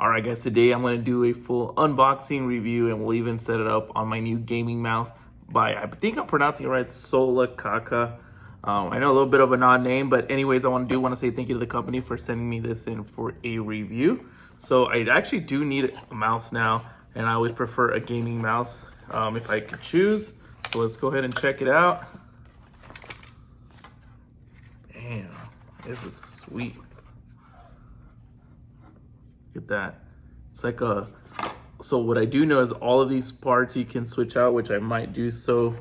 All right, guys, today I'm going to do a full unboxing review, and we'll even set it up on my new gaming mouse by, I think I'm pronouncing it right, Solakaka. I know a little bit of an odd name, but anyways, I want to say thank you to the company for sending me this in for a review. So I actually do need a mouse now, and I always prefer a gaming mouse if I could choose. So let's go ahead and check it out. Damn, this is sweet. Look at that. It's like so what I do know is all of these parts you can switch out, which I might do so.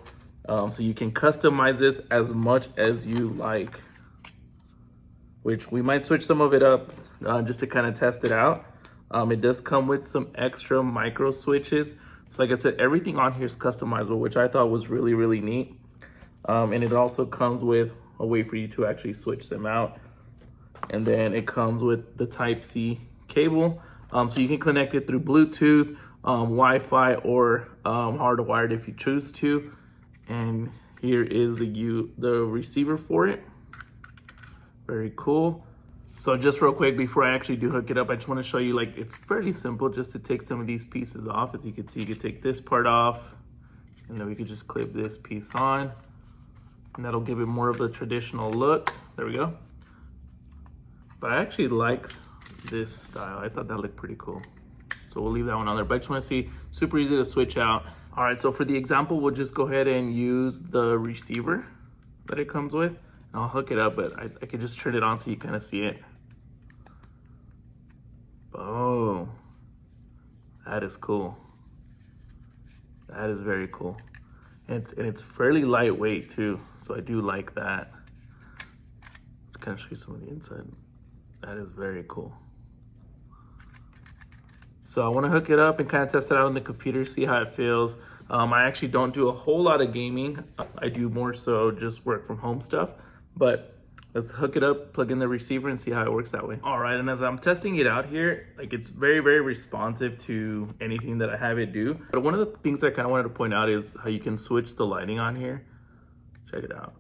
So you can customize this as much as you like, which we might switch some of it up just to kind of test it out. It does come with some extra micro switches. So like I said, everything on here is customizable, which I thought was really, really neat. And it also comes with a way for you to actually switch them out. And then it comes with the Type-C cable. So you can connect it through Bluetooth, Wi-Fi, or hardwired if you choose to. And here is the receiver for it. Very cool. So just real quick, before I actually do hook it up, I just want to show you, like, it's fairly simple just to take some of these pieces off. As you can see, you can take this part off, and then we could just clip this piece on, and that'll give it more of a traditional look. There we go. But I actually like this style. I thought that looked pretty cool. So we'll leave that one on there. But I just want to see, super easy to switch out. All right, so for the example, we'll just go ahead and use the receiver that it comes with. And I'll hook it up, but I could just turn it on so you kind of see it. Oh, that is cool. That is very cool. And it's fairly lightweight too, so I do like that. Just kind of show you some of the inside. That is very cool. So I want to hook it up and kind of test it out on the computer, see how it feels. I actually don't do a whole lot of gaming. I do more so just work from home stuff. But let's hook it up, plug in the receiver, and see how it works that way. All right, and as I'm testing it out here, like, it's very, very responsive to anything that I have it do. But one of the things I kind of wanted to point out is how you can switch the lighting on here. Check it out.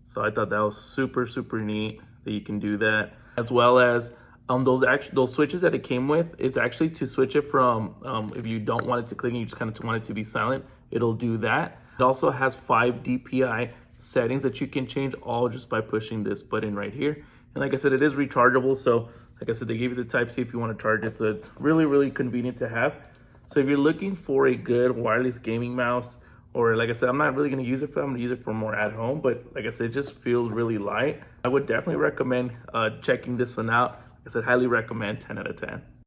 So I thought that was super, super neat that you can do that, as well as those switches that it came with. It's actually to switch it from if you don't want it to click and you just kind of want it to be silent, it'll do that. It also has 5 DPI settings that you can change all just by pushing this button right here. And like I said, it is rechargeable. So like I said, they give you the Type-C if you want to charge it. So it's really, really convenient to have. So if you're looking for a good wireless gaming mouse, or like I said, I'm not really going to use it for, I'm going to use it for more at home, but like I said, it just feels really light. I would definitely recommend checking this one out. Like I said, highly recommend, 10 out of 10.